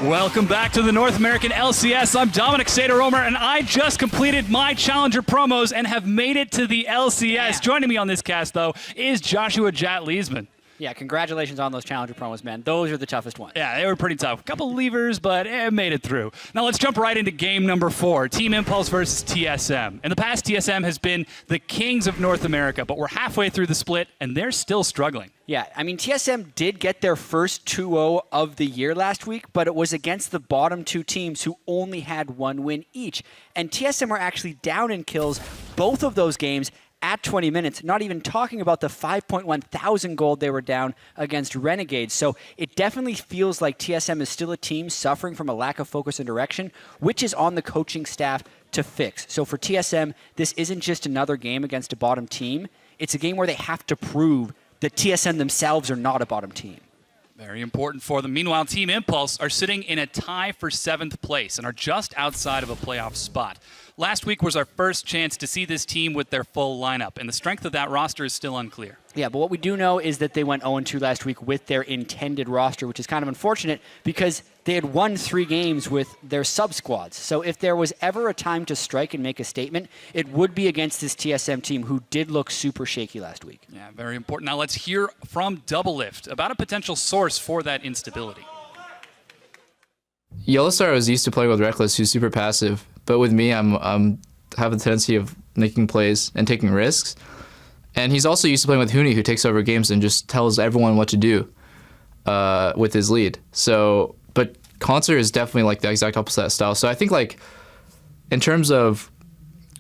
Welcome back to the North American LCS. I'm Dominic Sater-Romer, and I just completed my Challenger promos and have made it to the LCS. Yeah. Joining me on this cast, though, is Joshua Jat-Leesman. Yeah, congratulations on those Challenger promos, man. Those are the toughest ones. Yeah, they were pretty tough. A couple levers, but it made it through. Now let's jump right into game number 4, Team Impulse versus TSM. In the past, TSM has been the kings of North America, but we're halfway through the split, and they're still struggling. Yeah, I mean, TSM did get their first 2-0 of the year last week, but it was against the bottom two teams who only had one win each. And TSM were actually down in kills both of those games at 20 minutes, not even talking about the 5.1 thousand gold they were down against Renegades. So it definitely feels like TSM is still a team suffering from a lack of focus and direction, which is on the coaching staff to fix. So for TSM, this isn't just another game against a bottom team. It's a game where they have to prove that TSM themselves are not a bottom team. Very important for them. Meanwhile, Team Impulse are sitting in a tie for 7th place and are just outside of a playoff spot. Last week was our first chance to see this team with their full lineup, and the strength of that roster is still unclear. Yeah, but what we do know is that they went 0-2 last week with their intended roster, which is kind of unfortunate because they had won 3 games with their sub-squads. So if there was ever a time to strike and make a statement, it would be against this TSM team who did look super shaky last week. Yeah, very important. Now let's hear from Doublelift about a potential source for that instability. Yellowstar was used to playing with Reckless, who's super passive, but with me, I'm have a tendency of making plays and taking risks. And he's also used to playing with Huni, who takes over games and just tells everyone what to do with his lead. So, but Concert is definitely like the exact opposite of that style. So I think like in terms of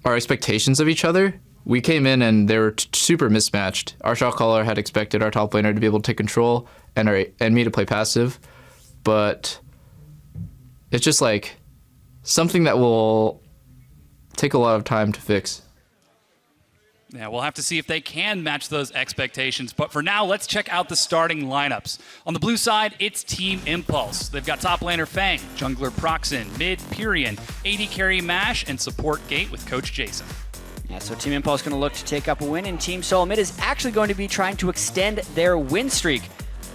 our expectations of each other, we came in and they were super mismatched. Our shot caller had expected our top laner to be able to take control and me to play passive, but it's just like something that will take a lot of time to fix. Yeah, we'll have to see if they can match those expectations. But for now, let's check out the starting lineups. On the blue side, it's Team Impulse. They've got top laner Fang, jungler Proxen, mid Pyrian, AD carry Mash, and support Gate with Coach Jason. Yeah, so Team Impulse going to look to take up a win, and Team Soul Mid is actually going to be trying to extend their win streak.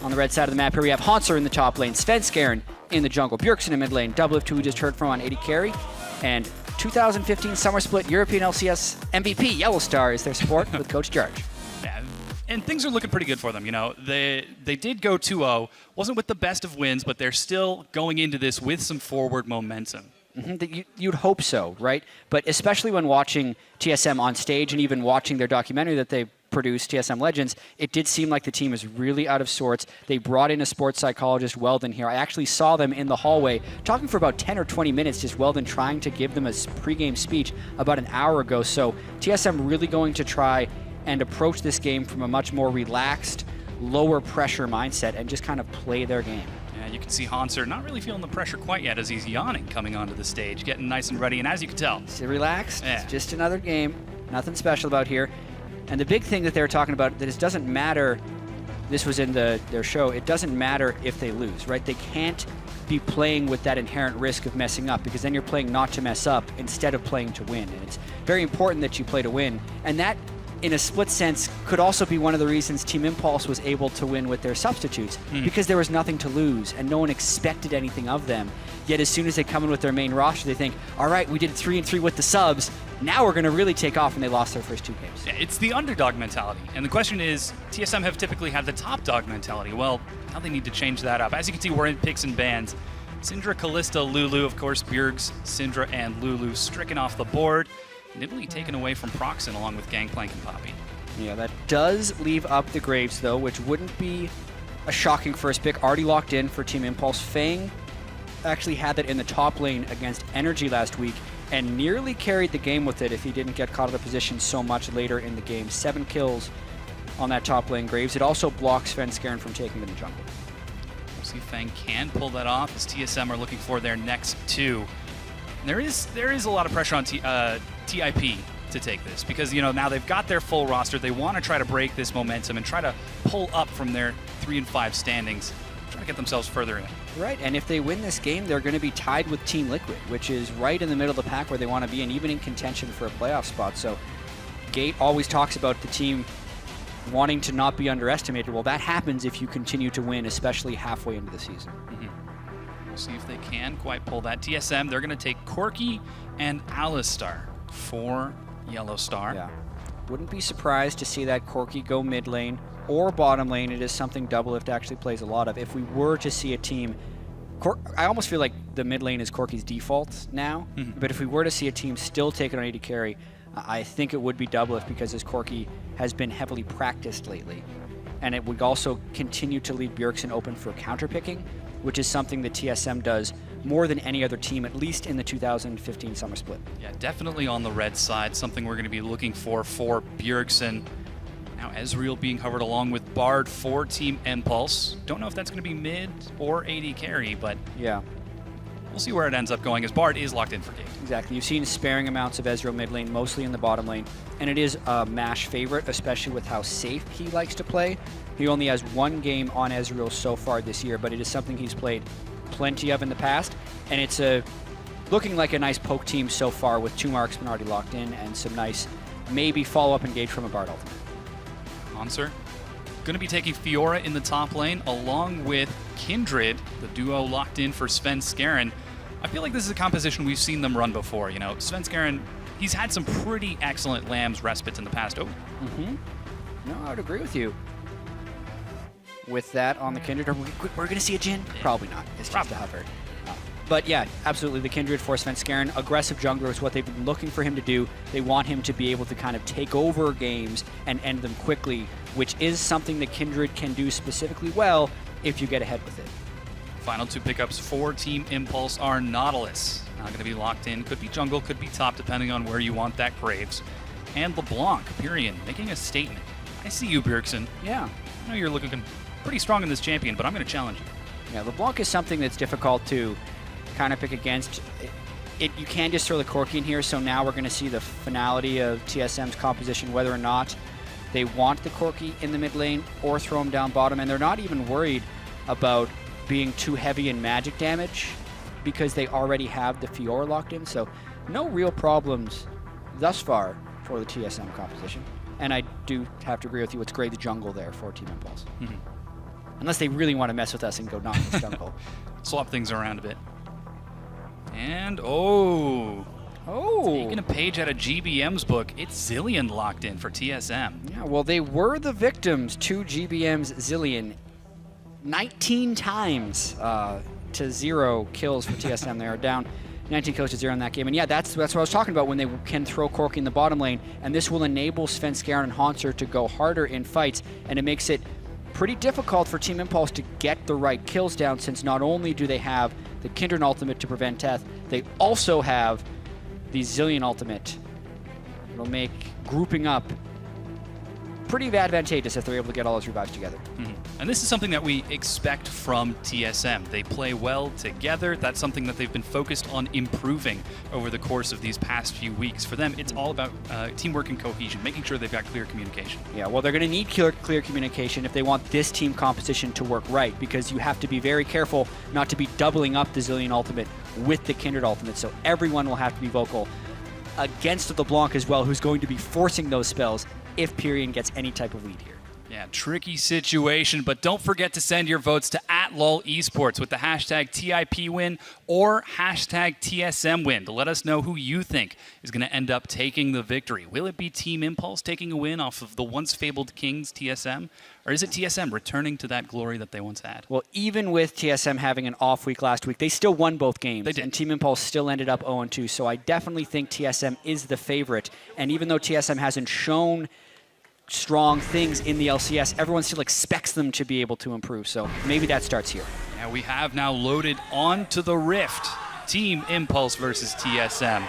On the red side of the map here, we have Hanser in the top lane, Svenskeren in the jungle, Bjergsen in mid lane, Doublelift, who we just heard from on AD carry, and 2015 Summer Split European LCS MVP Yellowstar is their support with Coach George. Yeah, and things are looking pretty good for them. You know, they did go 2-0. Wasn't with the best of wins, but they're still going into this with some forward momentum. Mm-hmm. You'd hope so, right? But especially when watching TSM on stage and even watching their documentary that they produced, TSM Legends, it did seem like the team is really out of sorts. They brought in a sports psychologist, Weldon, here. I actually saw them in the hallway talking for about 10 or 20 minutes, just Weldon trying to give them a pregame speech about an hour ago. So TSM really going to try and approach this game from a much more relaxed, lower pressure mindset and just kind of play their game. Yeah, you can see Hanser not really feeling the pressure quite yet as he's yawning coming onto the stage, getting nice and ready. And as you can tell, it's relaxed. Yeah. It's just another game. Nothing special about here. And the big thing that they were talking about, that it doesn't matter, this was in their show, it doesn't matter if they lose, right? They can't be playing with that inherent risk of messing up because then you're playing not to mess up instead of playing to win. And it's very important that you play to win. And that, in a split sense, could also be one of the reasons Team Impulse was able to win with their substitutes because there was nothing to lose and no one expected anything of them. Yet as soon as they come in with their main roster, they think, all right, we did 3-3 with the subs. Now we're going to really take off, and they lost their first 2 games. Yeah, it's the underdog mentality. And the question is, TSM have typically had the top dog mentality. Well, now they need to change that up. As you can see, we're in picks and bans. Syndra, Callista, Lulu, of course, Bjergs, Syndra, and Lulu stricken off the board. Nidalee taken away from Proxen along with Gangplank and Poppy. Yeah, that does leave up the Graves, though, which wouldn't be a shocking first pick. Already locked in for Team Impulse. Fang actually had that in the top lane against Energy last week and nearly carried the game with it if he didn't get caught out of position so much later in the game. 7 kills on that top lane Graves. It also blocks Svenskeren from taking to the jungle. We'll see if Fang can pull that off as TSM are looking for their next 2. And there is a lot of pressure on TIP to take this because, you know, now they've got their full roster. They want to try to break this momentum and try to pull up from their 3-5 standings, try to get themselves further in. Right, and if they win this game, they're going to be tied with Team Liquid, which is right in the middle of the pack where they want to be and even in contention for a playoff spot. So Gate always talks about the team wanting to not be underestimated. Well, that happens if you continue to win, especially halfway into the season. See if they can quite pull that. TSM, they're going to take Corki and Alistar for Yellow Star. Yeah. Wouldn't be surprised to see that Corki go mid lane or bottom lane. It is something Doublelift actually plays a lot of. If we were to see a team, I almost feel like the mid lane is Corki's default now, but if we were to see a team still take it on AD carry, I think it would be Doublelift because his Corki has been heavily practiced lately. And it would also continue to leave Bjergsen open for counterpicking, which is something that TSM does more than any other team, at least in the 2015 summer split. Yeah, definitely on the red side, something we're going to be looking for Bjergsen. Now Ezreal being covered along with Bard for Team Impulse. Don't know if that's going to be mid or AD carry, but yeah, we'll see where it ends up going as Bard is locked in for game. Exactly. You've seen sparing amounts of Ezreal mid lane, mostly in the bottom lane, and it is a MASH favorite, especially with how safe he likes to play. He only has one game on Ezreal so far this year, but it is something he's played plenty of in the past, and it's looking like a nice poke team so far with 2 marksmen already locked in and some nice maybe follow-up engage from a Bard ultimate. Monster going to be taking Fiora in the top lane along with Kindred, the duo locked in for Svenskeren. I feel like this is a composition we've seen them run before. You know, Svenskeren, he's had some pretty excellent Lambs respites in the past. Oh. No, I would agree with you. With that on the Kindred, we're going to see a Jhin? Probably not. It's just a hover. But yeah, absolutely, the Kindred for Svenskeren. Aggressive jungler is what they've been looking for him to do. They want him to be able to kind of take over games and end them quickly, which is something that Kindred can do specifically well if you get ahead with it. Final 2 pickups for Team Impulse are Nautilus. Not going to be locked in. Could be jungle, could be top, depending on where you want that Graves. And LeBlanc, Pyrion, making a statement. I see you, Bjergsen. Yeah. I know you're looking pretty strong in this champion, but I'm going to challenge you. Yeah, LeBlanc is something that's difficult to kind of pick against. You can just throw the Corki in here, so now we're going to see the finality of TSM's composition, whether or not they want the Corki in the mid lane or throw him down bottom, and they're not even worried about being too heavy in magic damage because they already have the Fiora locked in, so no real problems thus far for the TSM composition. And I do have to agree with you, it's great the jungle there for Team Impulse. Unless they really want to mess with us and go Nautilus jungle. Swap things around a bit. And, taking a page out of GBM's book, it's Zillion locked in for TSM. Yeah, well, they were the victims to GBM's Zillion 19 times to 0 kills for TSM. They are down 19 kills to 0 in that game. And yeah, that's what I was talking about when they can throw Corki in the bottom lane, and this will enable Svenskeren and Haunter to go harder in fights, and it makes it pretty difficult for Team Impulse to get the right kills down, since not only do they have the Kindred ultimate to prevent death, they also have the Zillion ultimate. It'll make grouping up pretty advantageous if they're able to get all those revives together. And this is something that we expect from TSM. They play well together. That's something that they've been focused on improving over the course of these past few weeks. For them, it's all about teamwork and cohesion, making sure they've got clear communication. Yeah, well, they're going to need clear communication if they want this team composition to work right, because you have to be very careful not to be doubling up the Zillion ultimate with the Kindred ultimate, so everyone will have to be vocal against LeBlanc as well, who's going to be forcing those spells if Pyrion gets any type of lead here. Yeah, tricky situation, but don't forget to send your votes to @LOL Esports with the hashtag TIPWin or hashtag TSMWin to let us know who you think is going to end up taking the victory. Will it be Team Impulse taking a win off of the once fabled Kings TSM, or is it TSM returning to that glory that they once had? Well, even with TSM having an off week last week, they still won both games. They did. And Team Impulse still ended up 0-2, so I definitely think TSM is the favorite. And even though TSM hasn't shown strong things in the LCS, everyone still expects them to be able to improve, so maybe that starts here. Yeah, we have now loaded onto the Rift. Team Impulse versus TSM.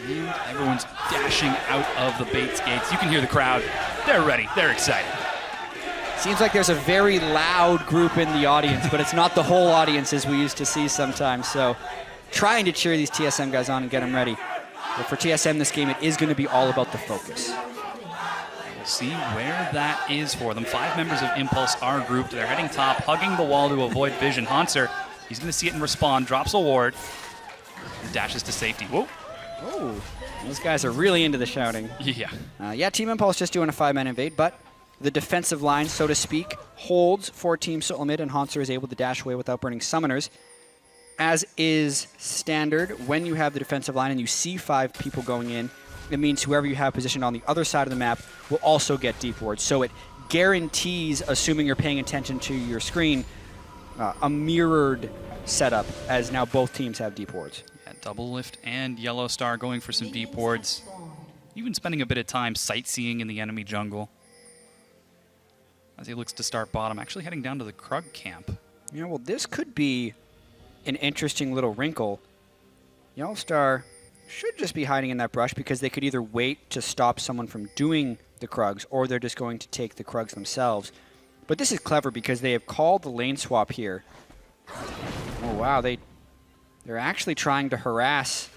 And everyone's dashing out of the Bates gates. You can hear the crowd. They're ready. They're excited. Seems like there's a very loud group in the audience, but it's not the whole audience as we used to see sometimes, so trying to cheer these TSM guys on and get them ready. But for TSM this game, it is going to be all about the focus. See where that is for them. 5 members of Impulse are grouped. They're heading top, hugging the wall to avoid vision. Haunter, he's going to see it and respond, drops a ward, and dashes to safety. Whoa. Oh, those guys are really into the shouting. Yeah. Yeah, Team Impulse just doing a 5-man invade, but the defensive line, so to speak, holds for Team Solo Mid, and Hanser is able to dash away without burning summoners. As is standard, when you have the defensive line and you see 5 people going in, it means whoever you have positioned on the other side of the map will also get deep wards. So it guarantees, assuming you're paying attention to your screen, a mirrored setup, as now both teams have deep wards. Yeah, Double Lift and Yellow Star going for some deep wards. Even spending a bit of time sightseeing in the enemy jungle. As he looks to start bottom, actually heading down to the Krug camp. Yeah, well, this could be an interesting little wrinkle. Yellow Star should just be hiding in that brush because they could either wait to stop someone from doing the Krugs, or they're just going to take the Krugs themselves. But this is clever because they have called the lane swap here. Oh, wow, they're actually trying to harass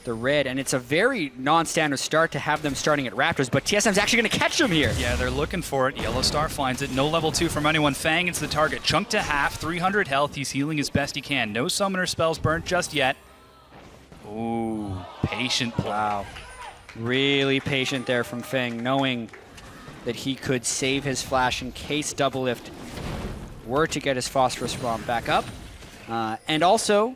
the red, and it's a very non-standard start to have them starting at Raptors, but TSM's actually going to catch them here. Yeah, they're looking for it. Yellow Star finds it. No level 2 from anyone. Fang is the target. Chunked to half, 300 health. He's healing as best he can. No summoner spells burnt just yet. Ooh, patient play. Wow. Really patient there from Fang, knowing that he could save his flash in case Double Lift were to get his Phosphorus bomb back up. And also,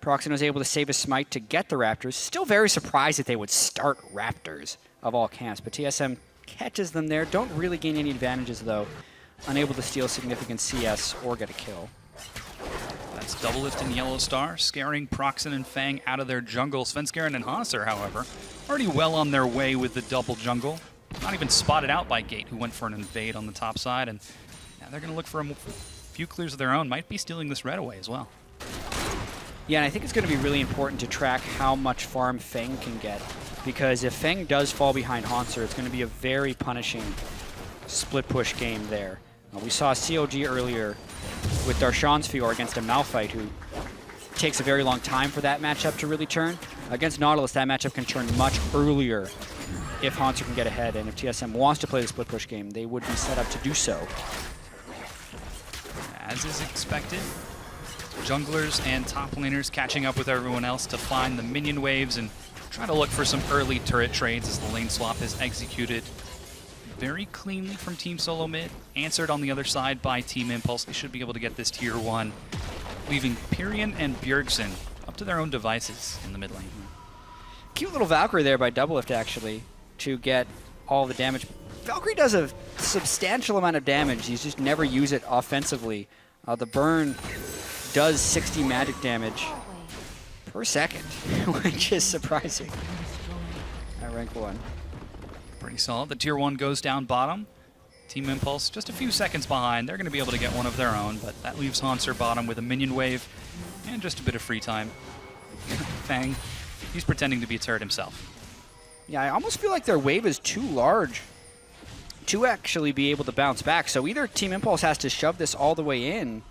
Proxen was able to save his smite to get the Raptors. Still very surprised that they would start Raptors of all camps, but TSM catches them there. Don't really gain any advantages, though. Unable to steal significant CS or get a kill. That's Double Lift and Yellow Star, scaring Proxen and Fang out of their jungle. Svenskeren and Hanser, however, already well on their way with the double jungle. Not even spotted out by Gate, who went for an invade on the top side, and now they're going to look for a few clears of their own. Might be stealing this red away as well. Yeah, and I think it's going to be really important to track how much farm Feng can get, because if Feng does fall behind Hanser, it's going to be a very punishing split push game there. We saw COG earlier with Darshan's Fior against a Malphite, who takes a very long time for that matchup to really turn. Against Nautilus, that matchup can turn much earlier if Hanser can get ahead, and if TSM wants to play the split push game, they would be set up to do so. As is expected, junglers and top laners catching up with everyone else to find the minion waves and try to look for some early turret trades as the lane swap is executed very cleanly from Team Solo Mid. Answered on the other side by Team Impulse. They should be able to get this tier 1, leaving Pyrion and Bjergsen up to their own devices in the mid lane. Cute little Valkyrie there by Double Lift, actually, to get all the damage. Valkyrie does a substantial amount of damage. You just never use it offensively. The burn does 60 magic damage per second, which is surprising at rank 1. Pretty solid. The tier 1 goes down bottom. Team Impulse just a few seconds behind. They're going to be able to get one of their own, but that leaves Hanser bottom with a minion wave and just a bit of free time. Fang, he's pretending to be a turret himself. Yeah, I almost feel like their wave is too large to actually be able to bounce back. So either Team Impulse has to shove this all the way in,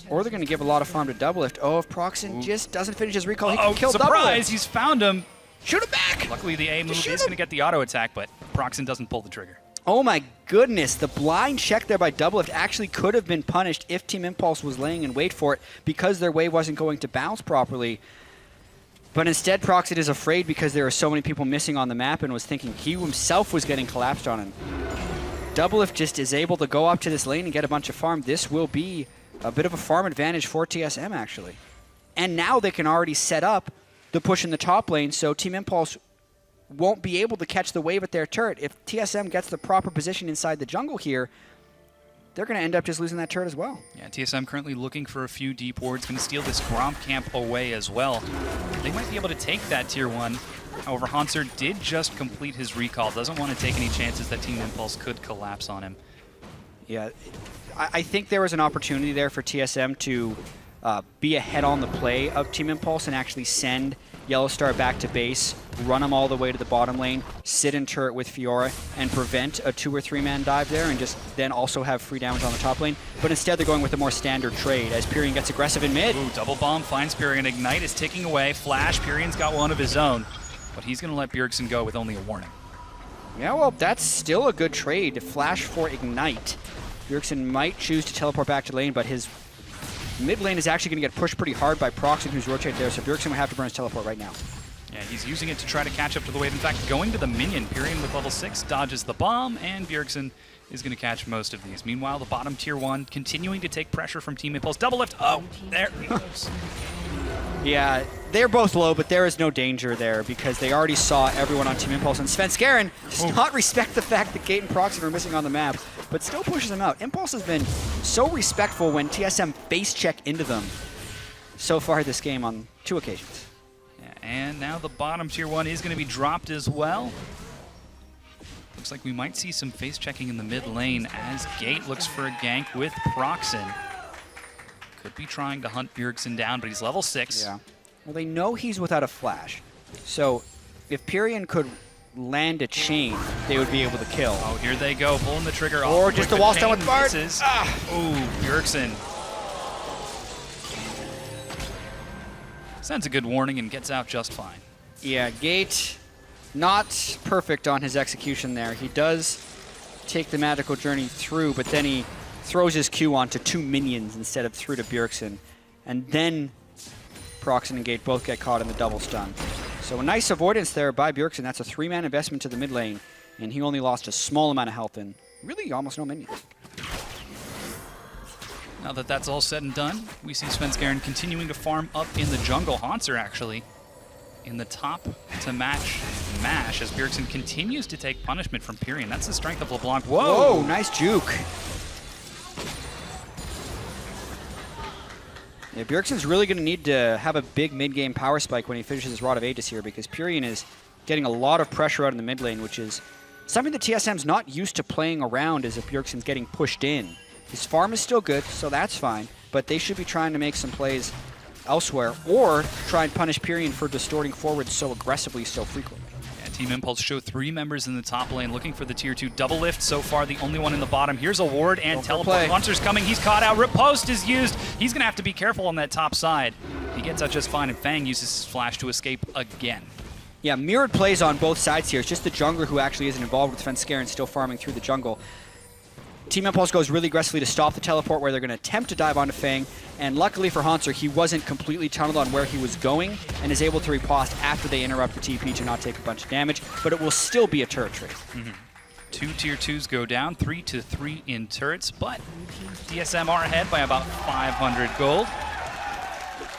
or they're going to give a lot of farm to Double Lift. Oh, if Proxen just doesn't finish his recall, he can kill Double Lift. Surprise! He's found him. Shoot him back! Luckily, the A move is going to get the auto attack, but Proxen doesn't pull the trigger. Oh my goodness, the blind check there by Double Lift actually could have been punished if Team Impulse was laying in wait for it because their wave wasn't going to bounce properly. But instead, Proxen is afraid because there are so many people missing on the map and was thinking he himself was getting collapsed on him. Double Lift just is able to go up to this lane and get a bunch of farm. This will be a bit of a farm advantage for TSM, actually. And now they can already set up the push in the top lane, so Team Impulse won't be able to catch the wave at their turret. If TSM gets the proper position inside the jungle here, they're going to end up just losing that turret as well. Yeah, TSM currently looking for a few deep wards, going to steal this Gromp camp away as well. They might be able to take that tier 1. However, Hanser did just complete his recall. Doesn't want to take any chances that Team Impulse could collapse on him. Yeah, I think there was an opportunity there for TSM to be ahead on the play of Team Impulse and actually send Yellow Star back to base, run him all the way to the bottom lane, sit in turret with Fiora, and prevent a 2 or 3 man dive there, and just then also have free damage on the top lane. But instead, they're going with a more standard trade as Pyrion gets aggressive in mid. Ooh, double bomb finds Pyrion. Ignite is ticking away. Flash, Pyrion's got one of his own, but he's going to let Bjergsen go with only a warning. Yeah, well, that's still a good trade. Flash for Ignite. Bjergsen might choose to teleport back to lane, but his mid lane is actually going to get pushed pretty hard by Proxen, who's rotated there, so Bjergsen will have to burn his teleport right now. Yeah, he's using it to try to catch up to the wave. In fact, going to the minion. Pyrion with level 6 dodges the bomb, and Bjergsen is going to catch most of these. Meanwhile, the bottom tier 1 continuing to take pressure from Team Impulse. Double lift. Oh, there he goes. Yeah, they're both low, but there is no danger there because they already saw everyone on Team Impulse. And Svenskeren does not respect the fact that Gate and Proxy are missing on the map, but still pushes them out. Impulse has been so respectful when TSM face check into them so far this game on 2 occasions. Yeah, and now the bottom tier 1 is going to be dropped as well. Looks like we might see some face checking in the mid lane as Gate looks for a gank with Proxen. Could be trying to hunt Bjergsen down, but he's level 6. Yeah. Well, they know he's without a flash. So if Pyrion could land a chain, they would be able to kill. Oh, here they go, pulling the trigger off. Or just the wall stun with Bard. Oh, Bjergsen sends a good warning and gets out just fine. Yeah, Gate not perfect on his execution there. He does take the magical journey through, but then he throws his Q onto 2 minions instead of through to Bjergsen. And then Proxen and Gate both get caught in the double stun. So a nice avoidance there by Bjergsen. That's a 3-man investment to the mid lane, and he only lost a small amount of health and really almost no minions. Now that that's all said and done, we see Svenskeren continuing to farm up in the jungle. Hansser actually in the top to match Mash as Bjergsen continues to take punishment from Pyrion. That's the strength of LeBlanc. Whoa, nice juke. Yeah, Bjergsen's really going to need to have a big mid-game power spike when he finishes his Rod of Aegis here because Pyrion is getting a lot of pressure out in the mid lane, which is something that TSM's not used to playing around as if Bjergsen's getting pushed in. His farm is still good, so that's fine, but they should be trying to make some plays elsewhere or try and punish Pyrion for distorting forward so aggressively so frequently. Yeah, Team Impulse show 3 members in the top lane looking for the tier 2 double lift. So far, the only one in the bottom. Here's a ward and teleport. Launcher's coming. He's caught out. Riposte is used. He's going to have to be careful on that top side. He gets out just fine, and Fang uses his flash to escape again. Yeah, mirrored plays on both sides here. It's just the jungler who actually isn't involved with Svenskeren still farming through the jungle. Team Impulse goes really aggressively to stop the teleport where they're going to attempt to dive onto Fang, and luckily for Hansser, he wasn't completely tunneled on where he was going and is able to riposte after they interrupt the TP to not take a bunch of damage, but it will still be a turret trade. 2 tier 2s go down, 3-3 in turrets, but TSM are ahead by about 500 gold.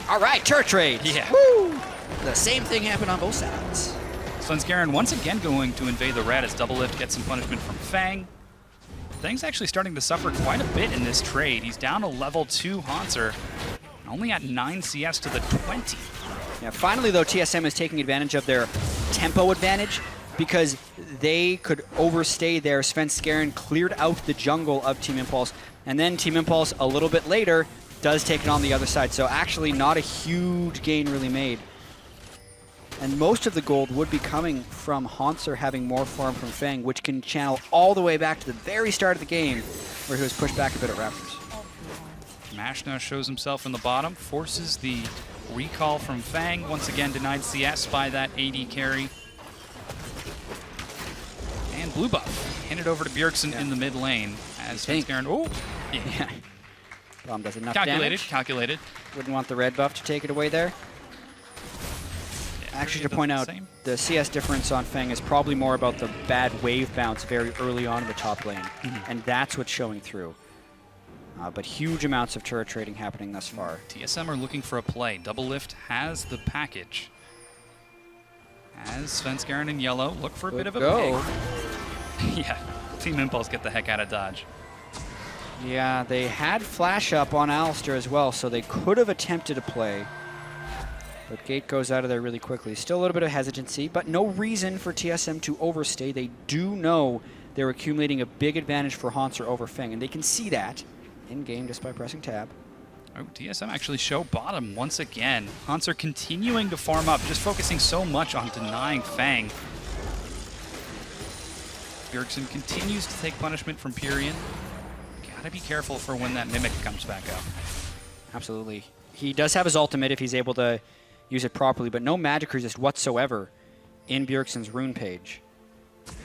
All right, turret trade. Yeah. Woo! The same thing happened on both sides. Svenskeren once again going to invade the red as double lift gets some punishment from Fang. Fang's actually starting to suffer quite a bit in this trade. He's down to level 2 Hansser, only at 9 CS to the 20. Yeah, finally though, TSM is taking advantage of their tempo advantage because they could overstay there. Svenskeren cleared out the jungle of Team Impulse, and then Team Impulse a little bit later does take it on the other side. So actually not a huge gain really made. And most of the gold would be coming from Hansser having more farm from Fang, which can channel all the way back to the very start of the game where he was pushed back a bit at Raptors. Mash now shows himself in the bottom, forces the recall from Fang, once again denied CS by that AD carry. And blue buff handed over to Bjergsen in the mid lane as Svenskeren. Oh, yeah. Bomb does enough calculated, damage. calculated. Wouldn't want the red buff to take it away there. Actually, to point out, the CS difference on Fang is probably more about the bad wave bounce very early on in the top lane, and that's what's showing through. But huge amounts of turret trading happening thus far. TSM are looking for a play. Double Lift has the package. As Svenskeren in yellow look for a bit of a pick. Yeah, Team Impulse get the heck out of dodge. Yeah, they had flash up on Alistair as well, so they could have attempted a play. But Gate goes out of there really quickly. Still a little bit of hesitancy, but no reason for TSM to overstay. They do know they're accumulating a big advantage for Hansser over Fang, and they can see that in-game just by pressing tab. Oh, TSM actually show bottom once again. Hansser continuing to farm up, just focusing so much on denying Fang. Bjergsen continues to take punishment from Pyrion. Gotta be careful for when that Mimic comes back up. Absolutely. He does have his ultimate if he's able to use it properly, but no magic resist whatsoever in Bjergsen's rune page,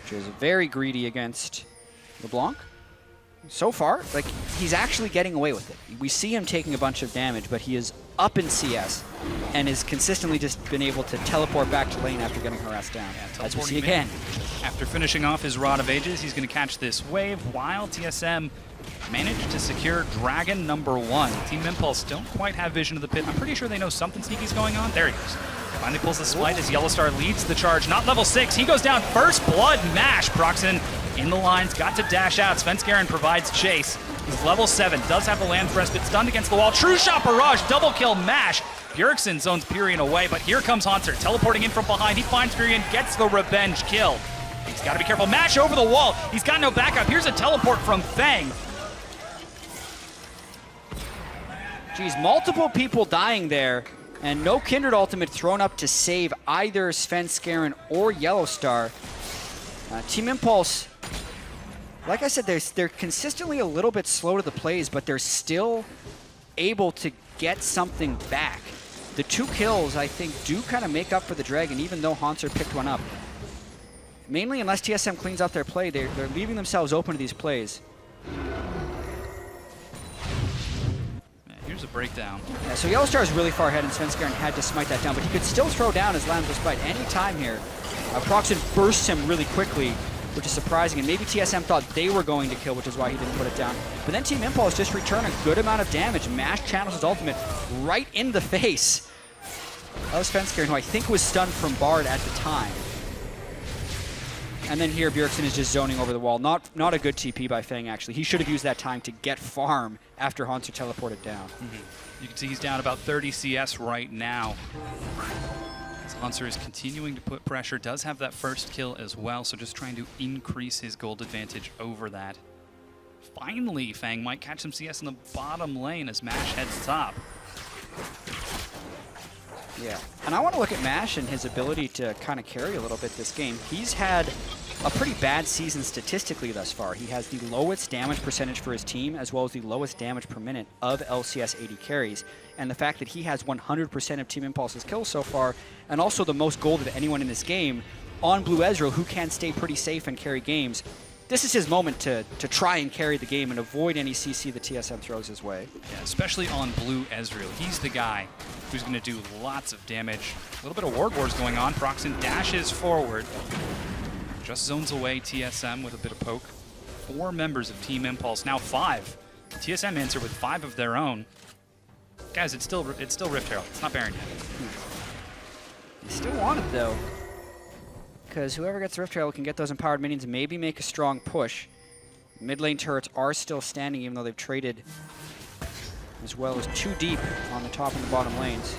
which is very greedy against LeBlanc. So far, like, he's actually getting away with it. We see him taking a bunch of damage, but he is up in CS and has consistently just been able to teleport back to lane after getting harassed down. Yeah, as we see again. After finishing off his Rod of Ages, he's going to catch this wave while TSM managed to secure Dragon #1. Team Impulse don't quite have vision of the pit. I'm pretty sure they know something sneaky's going on. There he goes. Finally pulls the spite as Yellowstar leads the charge. Not level 6. He goes down first blood. Mash. Proxen in the lines. Got to dash out. Svenskeren provides chase. He's level 7. Does have the Lamb's Respite. Stunned against the wall. True Shot Barrage. Double kill. Mash. Bjergsen zones Pyrian away, but here comes Hunter. Teleporting in from behind. He finds Pyrian. Gets the revenge kill. He's got to be careful. Mash over the wall. He's got no backup. Here's a teleport from Fang. Geez, multiple people dying there, and no Kindred ultimate thrown up to save either Svenskeren or Yellowstar. Team Impulse, like I said, they're consistently a little bit slow to the plays, but they're still able to get something back. The 2 kills, I think, do kind of make up for the Dragon, even though Hanser picked one up. Mainly, unless TSM cleans up their play, they're leaving themselves open to these plays. Here's a breakdown. Yeah, so Yellowstar is really far ahead, and Svenskeren had to smite that down, but he could still throw down his Lamb's Respite any time here. Proxen bursts him really quickly, which is surprising, and maybe TSM thought they were going to kill, which is why he didn't put it down. But then Team Impulse just returned a good amount of damage. Mash channels his ultimate right in the face of Svenskeren, who I think was stunned from Bard at the time. And then here, Bjergsen is just zoning over the wall. Not a good TP by Fang, actually. He should have used that time to get farm after Hanser teleported down. You can see he's down about 30 CS right now. Hanser is continuing to put pressure, does have that first kill as well, so just trying to increase his gold advantage over that. Finally, Fang might catch some CS in the bottom lane as Mash heads top. Yeah, and I want to look at Mash and his ability to kind of carry a little bit this game. He's had a pretty bad season statistically thus far. He has the lowest damage percentage for his team, as well as the lowest damage per minute of LCS AD carries. And the fact that he has 100% of Team Impulse's kills so far, and also the most gold of anyone in this game on Blue Ezreal, who can stay pretty safe and carry games. This is his moment to try and carry the game and avoid any CC that TSM throws his way. Yeah, especially on Blue Ezreal. He's the guy who's going to do lots of damage. A little bit of Ward Wars going on. Proxen dashes forward. Just zones away TSM with a bit of poke. 4 members of Team Impulse, now 5. TSM answer with 5 of their own. Guys, it's still Rift Herald. It's not Baron yet. You still want it, though, because whoever gets Rift Herald can get those empowered minions and maybe make a strong push. Mid lane turrets are still standing, even though they've traded as well as 2 deep on the top and the bottom lanes.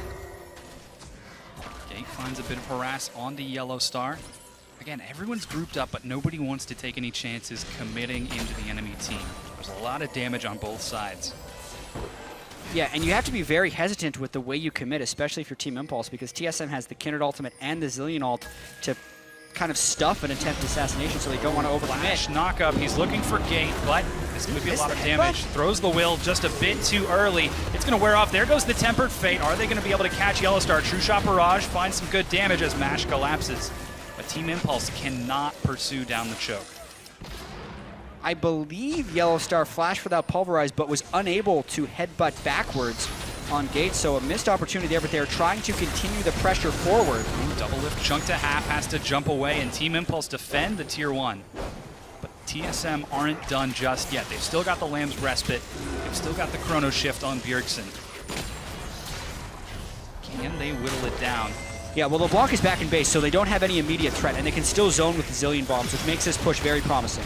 Gate finds a bit of harass on the Yellowstar. Again, everyone's grouped up, but nobody wants to take any chances committing into the enemy team. There's a lot of damage on both sides. Yeah, and you have to be very hesitant with the way you commit, especially if you're Team Impulse, because TSM has the Kindred ultimate and the Zillion ult to kind of stuff an attempt assassination, so they don't want to overcommit. Flash knockup. He's looking for Gate, but this could be a lot of damage. Throws the will just a bit too early. It's going to wear off. There goes the Tempered Fate. Are they going to be able to catch Yellowstar? True Shot Barrage finds some good damage as Mash collapses. But Team Impulse cannot pursue down the choke. I believe Yellowstar flashed without Pulverize, but was unable to headbutt backwards on Gate, so a missed opportunity there, but they're trying to continue the pressure forward. Double lift chunk to half, has to jump away, and Team Impulse defend the tier 1. But TSM aren't done just yet. They've still got the Lamb's Respite. They've still got the Chrono Shift on Bjergsen. Can they whittle it down? Yeah, well, the block is back in base, so they don't have any immediate threat, and they can still zone with the Zillion bombs, which makes this push very promising.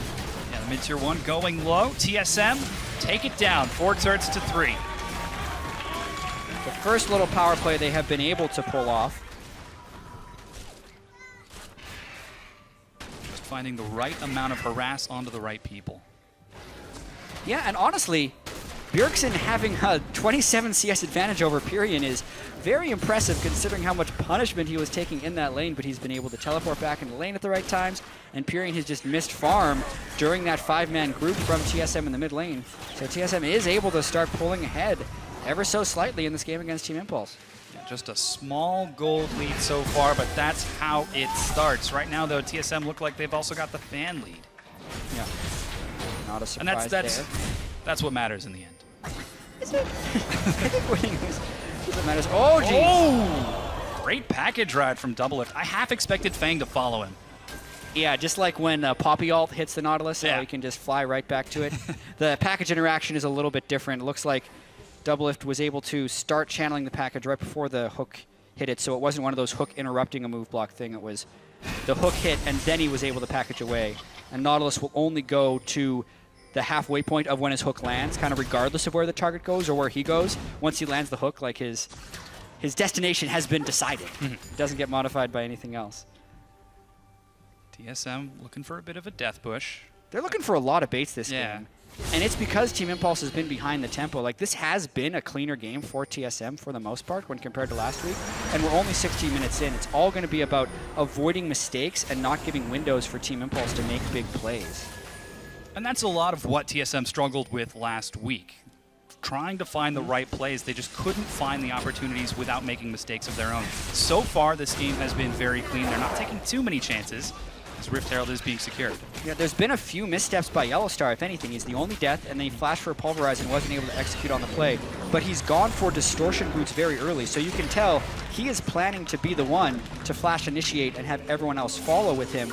Yeah, the mid tier 1 going low. TSM take it down, 4 turrets to 3. The first little power play they have been able to pull off. Just finding the right amount of harass onto the right people. Yeah, and honestly, Bjergsen having a 27 CS advantage over Pyrian is very impressive considering how much punishment he was taking in that lane, but he's been able to teleport back into the lane at the right times, and Pyrian has just missed farm during that 5-man group from TSM in the mid lane. So TSM is able to start pulling ahead ever so slightly in this game against Team Impulse. Yeah, just a small gold lead so far, but that's how it starts. Right now, though, TSM look like they've also got the fan lead. Yeah, not a surprise And there. that's what matters in the end. Is it? I think winning is Oh, geez. Oh! Great package ride from Doublelift. I half expected Fang to follow him. Yeah, just like when Poppy ult hits the Nautilus, Yeah. you can just fly right back to it. The package interaction is a little bit different. It looks like Doublelift was able to start channeling the package right before the hook hit it, so it wasn't one of those hook interrupting a move block thing. It was the hook hit, and then he was able to package away. And Nautilus will only go to the halfway point of when his hook lands, kind of regardless of where the target goes or where he goes. Once he lands the hook, like his destination has been decided. It doesn't get modified by anything else. TSM looking for a bit of a death push. They're looking for a lot of baits this game. And it's because Team Impulse has been behind the tempo. Like, this has been a cleaner game for TSM for the most part when compared to last week. And we're only 16 minutes in. It's all going to be about avoiding mistakes and not giving windows for Team Impulse to make big plays. And that's a lot of what TSM struggled with last week. Trying to find the right plays, they just couldn't find the opportunities without making mistakes of their own. So far, this game has been very clean. They're not taking too many chances as Rift Herald is being secured. Yeah, there's been a few missteps by Yellowstar, if anything. He's the only death, and then he flashed for a Pulverize and wasn't able to execute on the play. But he's gone for Distortion Boots very early, so you can tell he is planning to be the one to flash initiate and have everyone else follow with him.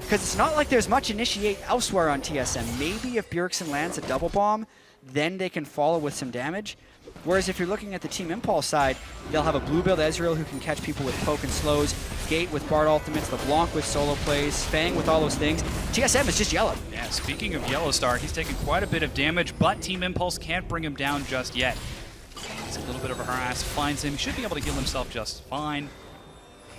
Because it's not like there's much initiate elsewhere on TSM. Maybe if Bjergsen lands a double bomb, then they can follow with some damage. Whereas if you're looking at the Team Impulse side, they'll have a blue build Ezreal who can catch people with poke and slows, Gate with Bard ultimates, LeBlanc with solo plays, Fang with all those things. TSM is just yellow. Yeah, speaking of Yellowstar, he's taken quite a bit of damage, but Team Impulse can't bring him down just yet. It's a little bit of a harass, finds him. He should be able to heal himself just fine.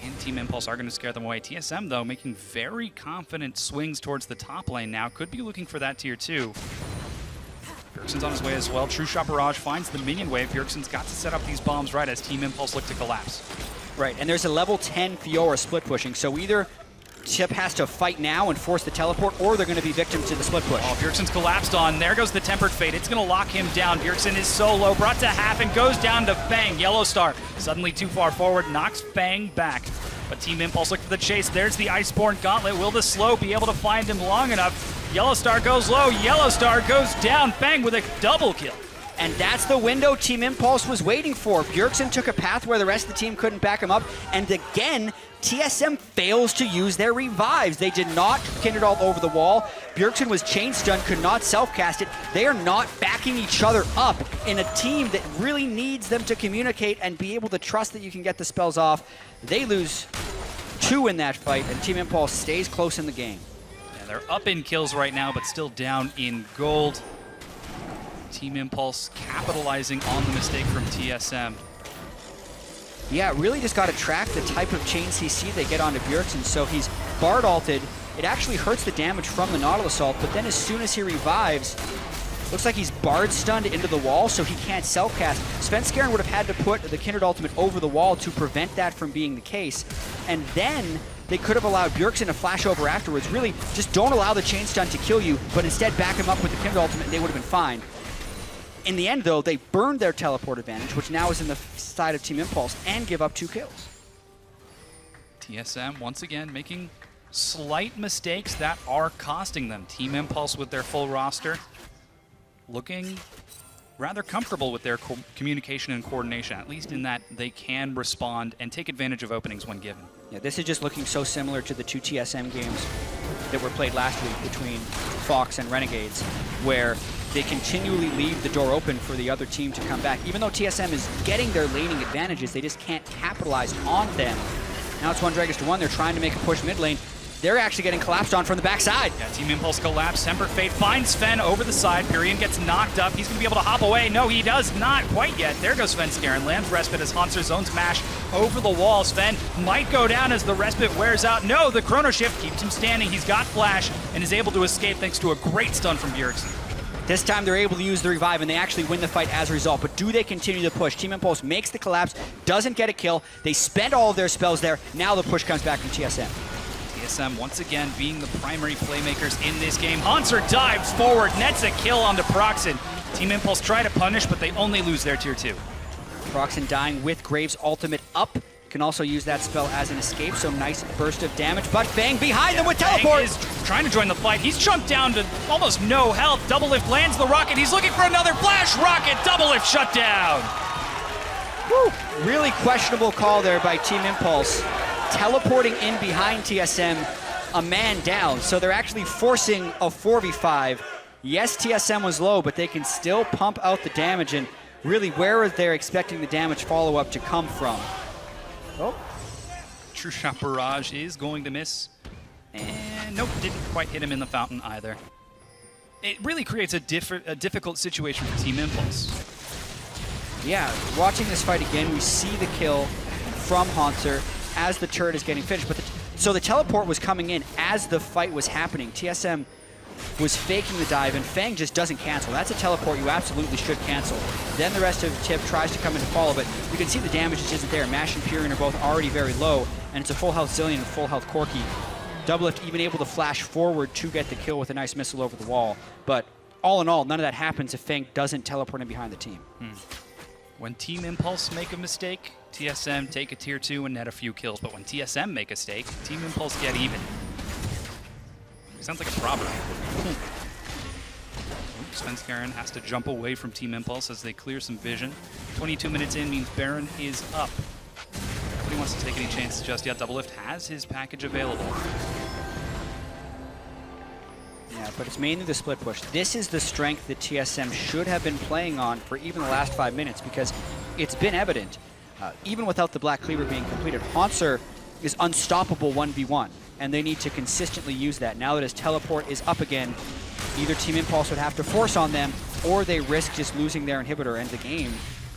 And Team Impulse are going to scare them away. TSM, though, making very confident swings towards the top lane now. Could be looking for that tier 2. Bjergsen's on his way as well. True Shot Barrage finds the minion wave. Bjergsen's got to set up these bombs right as Team Impulse look to collapse. Right, and there's a level 10 Fiora split pushing, so either Chip has to fight now and force the teleport, or they're going to be victims to the split push. Oh, Bjergsen's collapsed on. There goes the Tempered Fate. It's going to lock him down. Bjergsen is so low, brought to half, and goes down to Fang. Yellowstar suddenly too far forward, knocks Fang back. But Team Impulse look for the chase. There's the Iceborne Gauntlet. Will the slow be able to find him long enough? Yellowstar goes low. Yellowstar goes down. Fang with a double kill. And that's the window Team Impulse was waiting for. Bjergsen took a path where the rest of the team couldn't back him up. And again, TSM fails to use their revives. They did not Kindred all over the wall. Bjergsen was chain stunned, could not self-cast it. They are not backing each other up in a team that really needs them to communicate and be able to trust that you can get the spells off. They lose 2 in that fight, and Team Impulse stays close in the game. Yeah, they're up in kills right now, but still down in gold. Team Impulse capitalizing on the mistake from TSM. Yeah, really just got to track the type of chain CC they get onto Bjergsen. So he's Bard ulted. It actually hurts the damage from the Nautilus ult, but then as soon as he revives, looks like he's Bard stunned into the wall, so he can't self-cast. Svenskeren would have had to put the Kindred ultimate over the wall to prevent that from being the case. And then they could have allowed Bjergsen to flash over afterwards. Really, just don't allow the chain stun to kill you, but instead back him up with the Kindred ultimate and they would have been fine. In the end, though, they burned their teleport advantage, which now is in the side of Team Impulse, and give up 2 kills. TSM, once again, making slight mistakes that are costing them. Team Impulse with their full roster, looking rather comfortable with their communication and coordination, at least in that they can respond and take advantage of openings when given. Yeah, this is just looking so similar to the 2 TSM games that were played last week between Fox and Renegades, where they continually leave the door open for the other team to come back. Even though TSM is getting their laning advantages, they just can't capitalize on them. Now it's 1 Dragons to 1. They're trying to make a push mid lane. They're actually getting collapsed on from the backside. Yeah, Team Impulse collapse. Tempered Fate finds Sven over the side. Pyrian gets knocked up. He's going to be able to hop away. No, he does not quite yet. There goes Svenskeren. Lands Respite as Hanser zones Mash over the wall. Sven might go down as the Respite wears out. No, the Chrono Shift keeps him standing. He's got Flash and is able to escape thanks to a great stun from Bjergsen. This time they're able to use the revive and they actually win the fight as a result. But do they continue to push? Team Impulse makes the collapse, doesn't get a kill. They spend all of their spells there. Now the push comes back from TSM. TSM once again being the primary playmakers in this game. Hanser dives forward, nets a kill onto Proxen. Team Impulse try to punish, but they only lose their tier 2. Proxen dying with Graves' ultimate up. Can also use that spell as an escape, so nice burst of damage. But Fang behind them with teleport! Fang is trying to join the fight. He's chunked down to almost no health. Doublelift lands the rocket. He's looking for another flash rocket. Doublelift shut down. Woo! Really questionable call there by Team Impulse. Teleporting in behind TSM, a man down. So they're actually forcing a 4v5. Yes, TSM was low, but they can still pump out the damage. And really, where are they expecting the damage follow-up to come from? Oh. True Shot Barrage is going to miss. And nope, didn't quite hit him in the fountain either. It really creates a difficult situation for Team Impulse. Yeah, watching this fight again, we see the kill from Haunter as the turret is getting finished. But so the teleport was coming in as the fight was happening. TSM was faking the dive, and Fang just doesn't cancel. That's a teleport you absolutely should cancel. Then the rest of the tip tries to come in to follow, but you can see the damage just isn't there. Mash and Pyrion are both already very low, and it's a full health Zillion and full health Corki. Doublelift even able to flash forward to get the kill with a nice missile over the wall. But all in all, none of that happens if Fang doesn't teleport in behind the team. When Team Impulse make a mistake, TSM take a tier 2 and net a few kills. But when TSM make a mistake, Team Impulse get even. Sounds like a proverb. Svenskeren has to jump away from Team Impulse as they clear some vision. 22 minutes in means Baron is up. Nobody wants to take any chances just yet. Doublelift has his package available. Yeah, but it's mainly the split push. This is the strength that TSM should have been playing on for even the last 5 minutes, because it's been evident, even without the Black Cleaver being completed, Haunter is unstoppable 1v1, and they need to consistently use that. Now that his teleport is up again, either Team Impulse would have to force on them, or they risk just losing their inhibitor and the game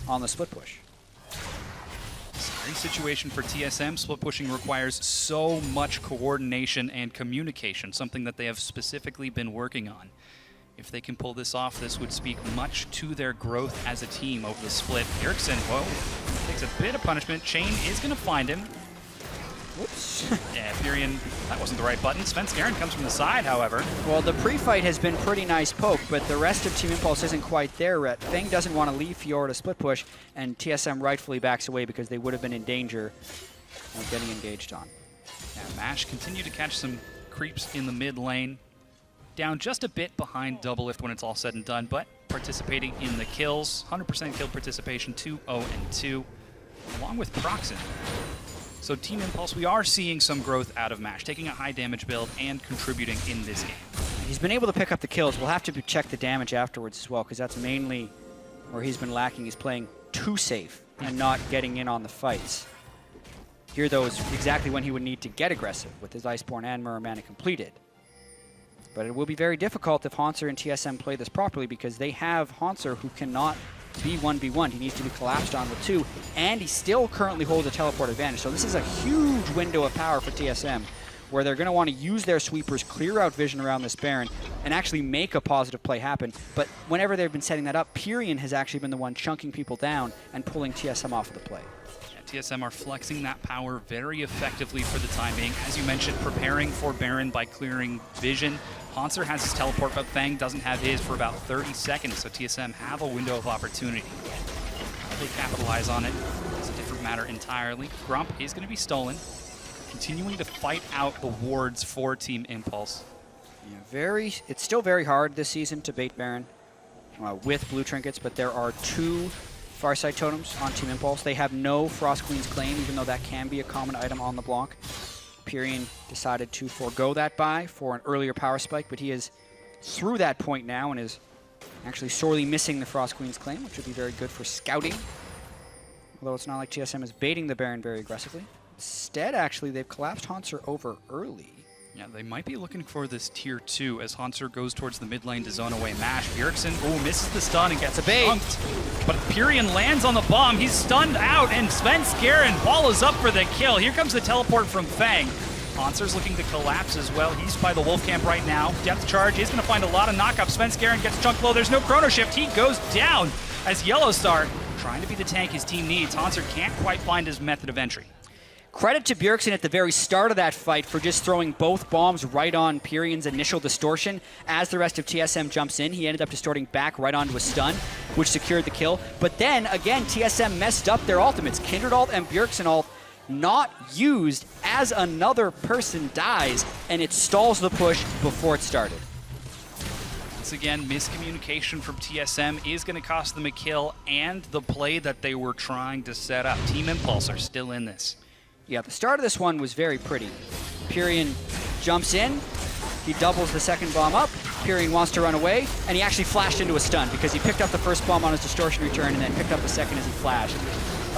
on the split push. Scary situation for TSM. Split pushing requires so much coordination and communication, something that they have specifically been working on. If they can pull this off, this would speak much to their growth as a team over the split. Bjergsen, whoa, takes a bit of punishment. Chain is going to find him. Whoops. Yeah, Pyrion, that wasn't the right button. Svenskeren comes from the side, however. Well, the pre-fight has been pretty nice poke, but the rest of Team Impulse isn't quite there yet. Fang doesn't want to leave Fiora to split push, and TSM rightfully backs away because they would have been in danger of getting engaged on. Yeah, Mash continue to catch some creeps in the mid lane. Down just a bit behind Doublelift when it's all said and done, but participating in the kills. 100% kill participation, 2-0-2, along with Proxen. So Team Impulse, we are seeing some growth out of Mash, taking a high damage build and contributing in this game. He's been able to pick up the kills. We'll have to check the damage afterwards as well, because that's mainly where he's been lacking. He's playing too safe and not getting in on the fights. Here, though, is exactly when he would need to get aggressive with his Iceborne and Muramana completed. But it will be very difficult if Haunter and TSM play this properly, because they have Haunter who cannot be 1v1. He needs to be collapsed on with 2, and he still currently holds a teleport advantage. So this is a huge window of power for TSM, where they're going to want to use their sweepers, clear out vision around this Baron, and actually make a positive play happen. But whenever they've been setting that up, Pyrion has actually been the one chunking people down and pulling TSM off of the play. Yeah, TSM are flexing that power very effectively for the time being. As you mentioned, preparing for Baron by clearing vision. Haunter has his teleport, but Fang doesn't have his for about 30 seconds, so TSM have a window of opportunity. How they capitalize on it is a different matter entirely. Grump is going to be stolen, continuing to fight out the wards for Team Impulse. Yeah, it's still very hard this season to bait Baron with blue trinkets, but there are 2 Farsight totems on Team Impulse. They have no Frost Queen's Claim, even though that can be a common item on the block. Pyrion decided to forego that buy for an earlier power spike, but he is through that point now and is actually sorely missing the Frost Queen's Claim, which would be very good for scouting. Although it's not like TSM is baiting the Baron very aggressively. Instead, actually, they've collapsed Haunter over early. Yeah, they might be looking for this tier 2 as Haunter goes towards the mid lane to zone away Mash. Bjergsen, misses the stun and gets a bait. Chunked. But Pyrion lands on the bomb. He's stunned out, and Svenskeren follows up for the kill. Here comes the teleport from Fang. Haunter's looking to collapse as well. He's by the Wolf Camp right now. Depth charge is going to find a lot of knockup. Svenskeren gets chunked low. There's no chrono shift. He goes down as Yellowstar, trying to be the tank his team needs. Haunter can't quite find his method of entry. Credit to Bjergsen at the very start of that fight for just throwing both bombs right on Pyrion's initial distortion. As the rest of TSM jumps in, he ended up distorting back right onto a stun, which secured the kill. But then, again, TSM messed up their ultimates. Kindred ult and Bjergsen ult not used as another person dies, and it stalls the push before it started. Once again, miscommunication from TSM is going to cost them a kill and the play that they were trying to set up. Team Impulse are still in this. Yeah, the start of this one was very pretty. Pyrian jumps in, he doubles the second bomb up, Pyrian wants to run away, and he actually flashed into a stun because he picked up the first bomb on his distortion return and then picked up the second as he flashed.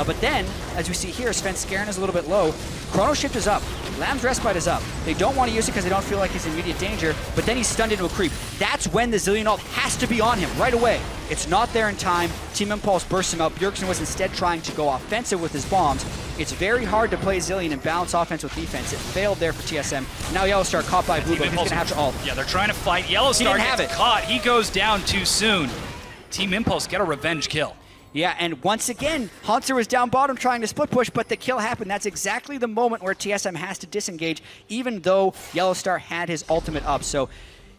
But then, as we see here, Svenskeren is a little bit low. Chrono Shift is up. Lamb's Respite is up. They don't want to use it because they don't feel like he's in immediate danger, but then he's stunned into a creep. That's when the Zillion ult has to be on him right away. It's not there in time. Team Impulse bursts him out. Bjergsen was instead trying to go offensive with his bombs. It's very hard to play Zillion and balance offense with defense. It failed there for TSM. Now Yellowstar caught by Blue, but he's going to have to ult. Yeah, they're trying to fight. Yellowstar gets caught. He goes down too soon. Team Impulse get a revenge kill. Yeah, and once again, Hauntzer was down bottom trying to split push, but the kill happened. That's exactly the moment where TSM has to disengage, even though Yellowstar had his ultimate up. So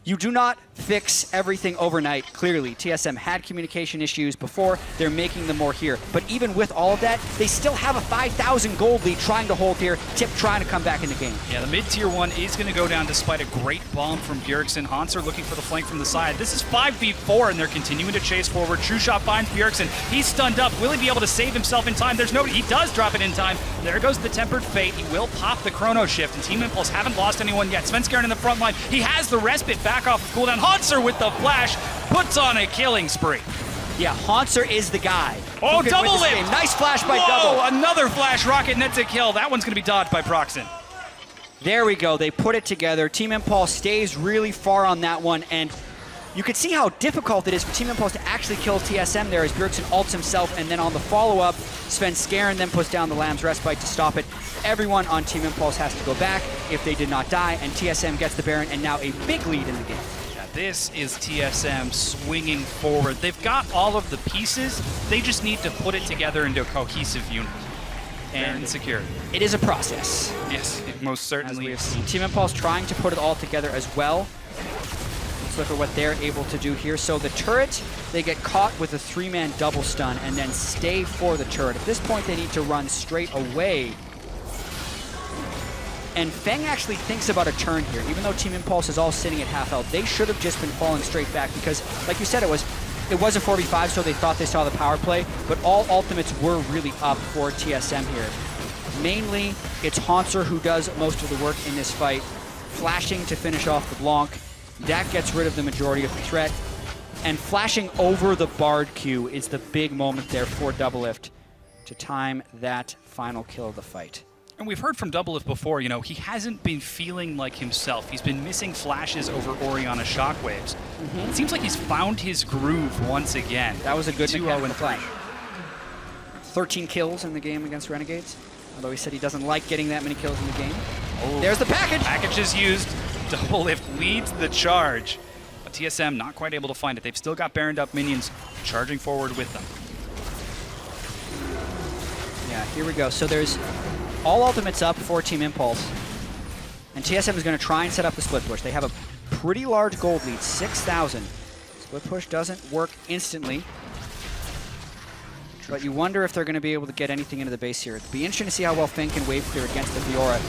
you do not fix everything overnight, clearly. TSM had communication issues before, they're making them more here. But even with all of that, they still have a 5,000 gold lead trying to hold here, Tip trying to come back in the game. Yeah, the mid-tier one is going to go down despite a great bomb from Bjergsen. Hauntzer looking for the flank from the side. This is 5v4, and they're continuing to chase forward. True Shot finds Bjergsen. He's stunned up. Will he be able to save himself in time? There's nobody. He does drop it in time. There goes the Tempered Fate. He will pop the Chrono Shift, and Team Impulse haven't lost anyone yet. Svenskeren in the front line. He has the respite back off of cooldown. Hauntzer with the flash puts on a killing spree. Yeah, Hauntzer is the guy. Oh, double lift! Nice flash by Whoa, Double. Another flash rocket nets a kill. That one's going to be dodged by Proxen. There we go. They put it together. Team Impulse stays really far on that one, and you could see how difficult it is for Team Impulse to actually kill TSM there as Bjergsen ults himself, and then on the follow-up, Svenskeren then puts down the Lamb's Respite to stop it. Everyone on Team Impulse has to go back if they did not die, and TSM gets the Baron, and now a big lead in the game. This is TSM swinging forward. They've got all of the pieces. They just need to put it together into a cohesive unit. And secure. It is a process. Yes, it most certainly as we have seen. Team Impulse trying to put it all together as well. Let's look at what they're able to do here. So the turret, they get caught with a 3-man double stun and then stay for the turret. At this point, they need to run straight away. And Feng actually thinks about a turn here. Even though Team Impulse is all sitting at half health, they should have just been falling straight back because, like you said, it was a 4v5, so they thought they saw the power play, but all ultimates were really up for TSM here. Mainly, it's Hauntzer who does most of the work in this fight, flashing to finish off the Blanc. That gets rid of the majority of the threat, and flashing over the Bard Q is the big moment there for Doublelift to time that final kill of the fight. And we've heard from Doublelift before, you know, he hasn't been feeling like himself. He's been missing flashes over Orianna shockwaves. It seems like he's found his groove once again. That was a good 2-0 in flash. 13 kills in the game against Renegades, although he said he doesn't like getting that many kills in the game. Oh. There's the package! Package is used. Doublelift leads the charge. But TSM not quite able to find it. They've still got Baroned up minions charging forward with them. Yeah, here we go. So there's all ultimates up for Team Impulse. And TSM is going to try and set up the split push. They have a pretty large gold lead, 6,000. Split push doesn't work instantly. But you wonder if they're going to be able to get anything into the base here. It'd be interesting to see how well Feng can wave clear against the Fiora.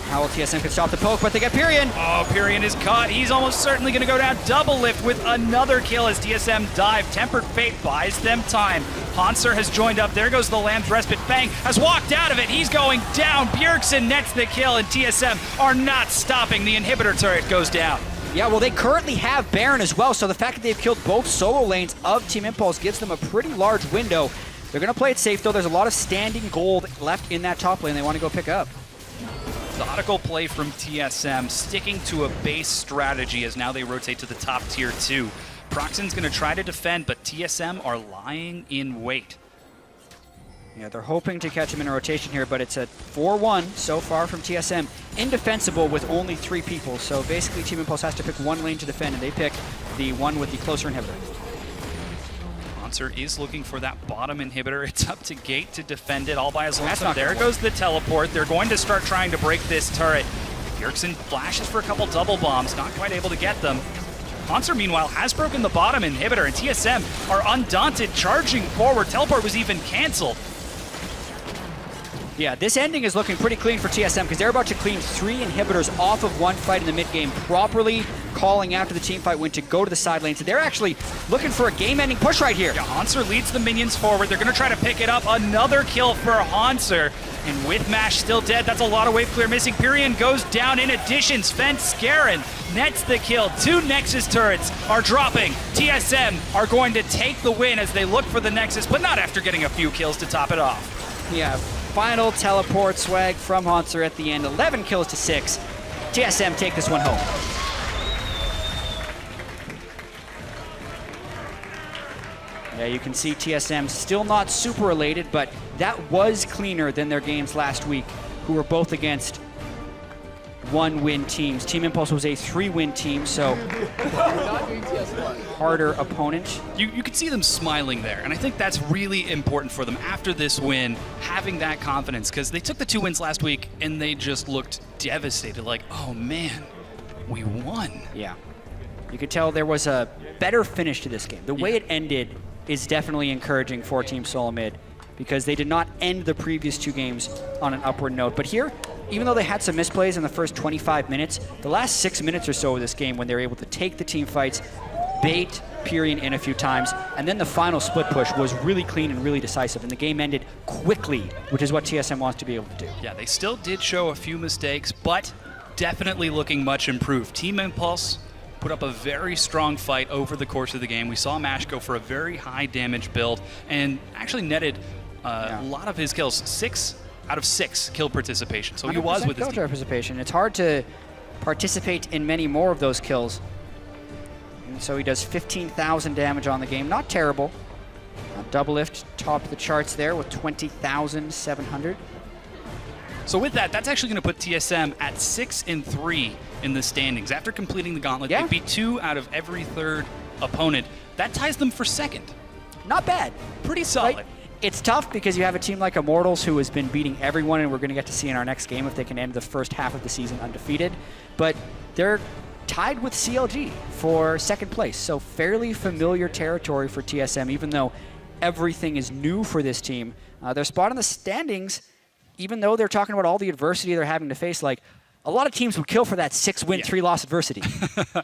How well TSM can stop the poke, but they get Pyrian! Oh, Pyrian is caught. He's almost certainly going to go down. Doublelift with another kill as TSM dive. Tempered Fate buys them time. Hauntzer has joined up. There goes the Lamb's Respite. Feng has walked out of it. He's going down. Bjergsen nets the kill, and TSM are not stopping. The inhibitor turret goes down. Yeah, well, they currently have Baron as well, so the fact that they've killed both solo lanes of Team Impulse gives them a pretty large window. They're going to play it safe, though. There's a lot of standing gold left in that top lane they want to go pick up. Methodical play from TSM, sticking to a base strategy as now they rotate to the top tier 2. Proxen's going to try to defend, but TSM are lying in wait. Yeah, they're hoping to catch him in a rotation here, but it's a 4-1 so far from TSM. Indefensible with only 3 people, so basically Team Impulse has to pick one lane to defend, and they pick the one with the closer inhibitor. Hauntzer is looking for that bottom inhibitor. It's up to Gate to defend it all by his lonesome. That's not There goes the teleport. They're going to start trying to break this turret. Bjergsen flashes for a couple double bombs, not quite able to get them. Hauntzer, meanwhile, has broken the bottom inhibitor, and TSM are undaunted, charging forward. Teleport was even canceled. Yeah, this ending is looking pretty clean for TSM because they're about to clean 3 inhibitors off of one fight in the mid-game, properly calling after the team fight win to go to the side lane. So they're actually looking for a game-ending push right here. Yeah, Hanser leads the minions forward. They're going to try to pick it up. Another kill for Hanser. And with Mash still dead, that's a lot of wave clear missing. Pyrion goes down. In addition, Sven Skaren nets the kill. 2 Nexus turrets are dropping. TSM are going to take the win as they look for the Nexus, but not after getting a few kills to top it off. Yeah, final teleport swag from Hanser at the end. 11 kills to 6. TSM take this one home. Yeah, you can see TSM still not super elated, but that was cleaner than their games last week, who were both against 1-win teams. Team Impulse was a 3-win team, so harder opponent. You could see them smiling there, and I think that's really important for them after this win, having that confidence, because they took the 2 wins last week and they just looked devastated, like, oh man, we won. Yeah, you could tell there was a better finish to this game. The way it ended is definitely encouraging for Team Solomid because they did not end the previous 2 games on an upward note. But here, even though they had some misplays in the first 25 minutes, the last 6 minutes or so of this game when they were able to take the team fights, bait Pyrion in a few times, and then the final split push was really clean and really decisive, and the game ended quickly, which is what TSM wants to be able to do. Yeah, they still did show a few mistakes, but definitely looking much improved. Team Impulse put up a very strong fight over the course of the game. We saw Mash go for a very high damage build and actually netted a lot of his kills. 6 out of 6 kill participation. So he was with his kill participation. It's hard to participate in many more of those kills. And so he does 15,000 damage on the game. Not terrible. Double Lift topped the charts there with 20,700. So with that, that's actually going to put TSM at 6-3 in the standings. After completing the gauntlet, they beat 2 out of every 3rd opponent. That ties them for 2nd. Not bad. Pretty solid. Right? It's tough because you have a team like Immortals who has been beating everyone, and we're going to get to see in our next game if they can end the first half of the season undefeated. But they're tied with CLG for 2nd place, so fairly familiar territory for TSM, even though everything is new for this team. Their spot in the standings, even though they're talking about all the adversity they're having to face, like a lot of teams would kill for that 6-win, 3-loss adversity,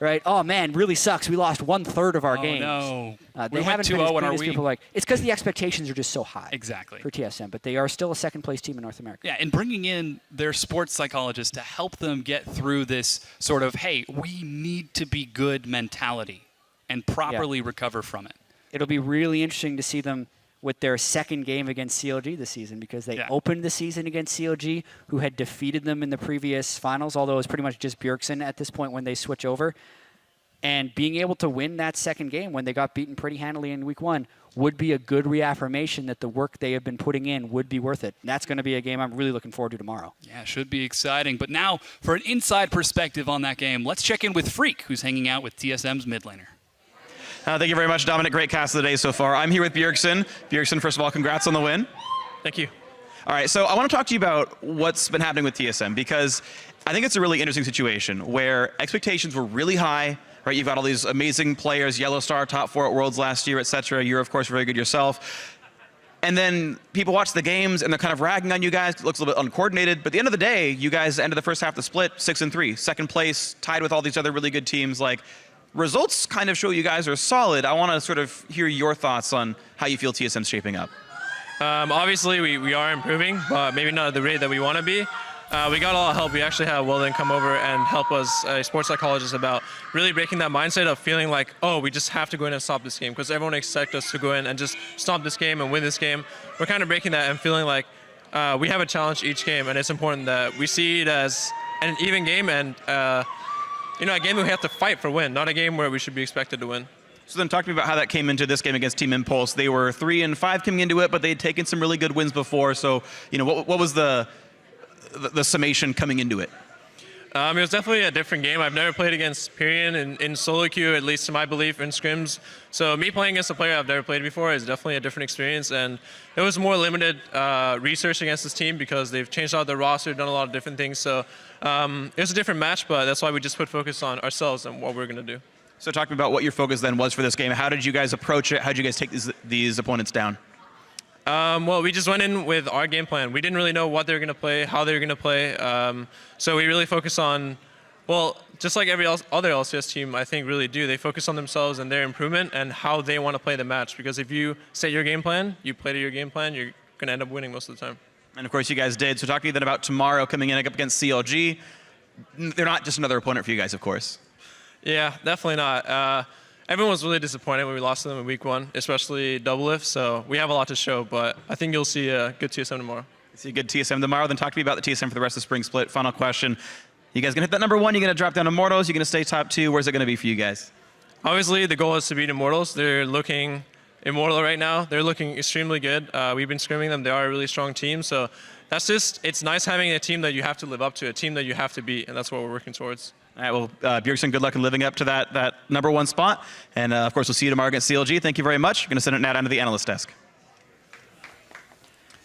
right? Oh man, really sucks. We lost 1/3 of our games. No. They haven't been as good as people like. It's because the expectations are just so high. Exactly. For TSM, but they are still a 2nd-place team in North America. Yeah, and bringing in their sports psychologist to help them get through this sort of, hey, we need to be good mentality and properly recover from it. It'll be really interesting to see them with their 2nd game against CLG this season because they opened the season against CLG, who had defeated them in the previous finals, although it was pretty much just Bjergsen at this point when they switch over. And being able to win that 2nd game when they got beaten pretty handily in week 1 would be a good reaffirmation that the work they have been putting in would be worth it. That's going to be a game I'm really looking forward to tomorrow. Yeah, should be exciting. But now, for an inside perspective on that game, let's check in with Freak, who's hanging out with TSM's mid laner. Thank you very much, Dominic. Great cast of the day so far. I'm here with Bjergsen. Bjergsen, first of all, congrats on the win. Thank you. All right, so I want to talk to you about what's been happening with TSM because I think it's a really interesting situation where expectations were really high, right? You've got all these amazing players, Yellow Star, top 4 at Worlds last year, etc. You're, of course, very good yourself. And then people watch the games and they're kind of ragging on you guys. It looks a little bit uncoordinated. But at the end of the day, you guys ended the first half of the split 6-3, 2nd place, tied with all these other really good teams. Like, results kind of show you guys are solid. I want to sort of hear your thoughts on how you feel TSM's shaping up. Obviously, we are improving, but maybe not at the rate that we want to be. We got a lot of help. We actually had Weldon come over and help us, a sports psychologist, about really breaking that mindset of feeling like, oh, we just have to go in and stop this game, because everyone expects us to go in and just stop this game and win this game. We're kind of breaking that and feeling like we have a challenge each game, and it's important that we see it as an even game and a game that we have to fight for win, not a game where we should be expected to win. So then talk to me about how that came into this game against Team Impulse. They were 3-5 coming into it, but they'd taken some really good wins before. So, what was the summation coming into it? It was definitely a different game. I've never played against Pyrion in solo queue, at least to my belief, in scrims. So me playing against a player I've never played before is definitely a different experience. And it was more limited research against this team because they've changed out their roster, done a lot of different things. So it was a different match, but that's why we just put focus on ourselves and what we're going to do. So talk to me about what your focus then was for this game. How did you guys approach it? How did you guys take these opponents down? Well, we just went in with our game plan. We didn't really know what they were going to play, how they were going to play. So we really focus on, well, just like every other LCS team, I think, really do. They focus on themselves and their improvement and how they want to play the match. Because if you set your game plan, you play to your game plan, you're going to end up winning most of the time. And of course, you guys did. So talk to me then about tomorrow coming in up against CLG. They're not just another opponent for you guys, of course. Yeah, definitely not. Everyone was really disappointed when we lost to them in week 1, especially Doublelift. So we have a lot to show, but I think you'll see a good TSM tomorrow. See a good TSM tomorrow. Then talk to me about the TSM for the rest of the Spring Split. Final question. You guys gonna hit that number 1? You gonna drop down Immortals? You gonna stay top 2? Where's it gonna be for you guys? Obviously, the goal is to beat Immortals. They're looking immortal right now. They're looking extremely good. We've been scrimming them. They are a really strong team. So that's just, it's nice having a team that you have to live up to, a team that you have to beat, and that's what we're working towards. All right, well, Bjergsen, good luck in living up to that number 1 spot. And of course, we'll see you tomorrow against CLG. Thank you very much. I'm gonna send it now down to the analyst desk.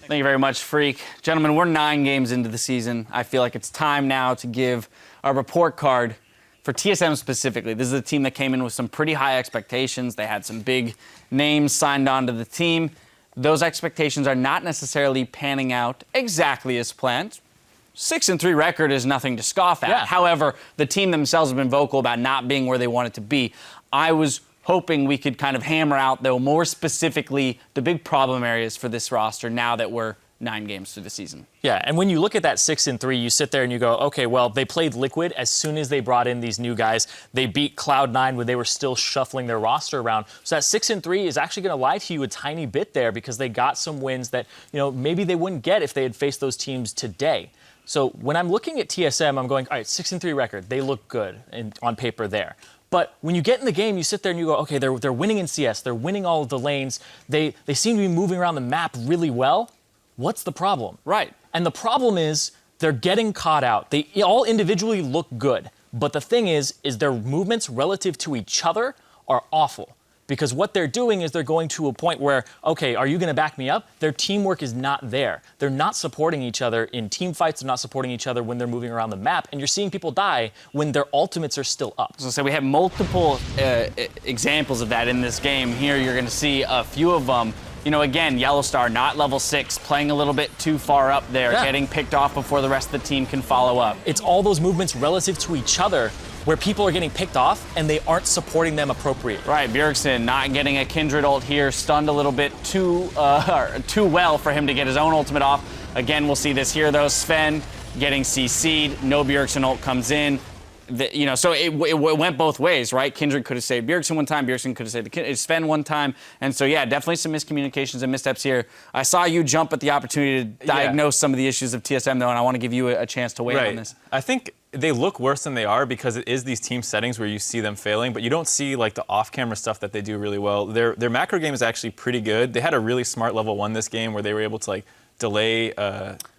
Thank you very much, Freak. Gentlemen, we're 9 games into the season. I feel like it's time now to give a report card for TSM specifically. This is a team that came in with some pretty high expectations. They had some big names signed onto the team. Those expectations are not necessarily panning out exactly as planned. 6-3 record is nothing to scoff at. Yeah. However, the team themselves have been vocal about not being where they want it to be. I was hoping we could kind of hammer out, though, more specifically the big problem areas for this roster now that we're 9 games through the season. Yeah, and when you look at that 6-3, you sit there and you go, okay, well, they played Liquid as soon as they brought in these new guys. They beat Cloud9 when they were still shuffling their roster around. So that 6-3 is actually going to lie to you a tiny bit there because they got some wins that, you know, maybe they wouldn't get if they had faced those teams today. So when I'm looking at TSM, I'm going, all right, 6-3 record. They look good on paper there. But when you get in the game, you sit there and you go, okay, they're winning in CS. They're winning all of the lanes. They seem to be moving around the map really well. What's the problem? Right. And the problem is they're getting caught out. They all individually look good. But the thing is their movements relative to each other are awful. Because what they're doing is they're going to a point where, okay, are you going to back me up? Their teamwork is not there. They're not supporting each other in team fights. They're not supporting each other when they're moving around the map. And you're seeing people die when their ultimates are still up. So we have multiple examples of that in this game. Here you're going to see a few of them. You know, again, Yellowstar, not level 6, playing a little bit too far up there, getting picked off before the rest of the team can follow up. It's all those movements relative to each other where people are getting picked off and they aren't supporting them appropriately. Right, Bjergsen not getting a Kindred ult here, stunned a little bit too well for him to get his own ultimate off. Again, we'll see this here though. Sven getting CC'd, no Bjergsen ult comes in. So it went both ways, right? Kindred could have saved Bjergsen one time, Bjergsen could have saved Sven one time. And so, yeah, definitely some miscommunications and missteps here. I saw you jump at the opportunity to diagnose some of the issues of TSM, though, and I want to give you a chance to weigh in on this. I think they look worse than they are because it is these team settings where you see them failing, but you don't see like the off-camera stuff that they do really well. Their macro game is actually pretty good. They had a really smart level 1 this game where they were able to like delay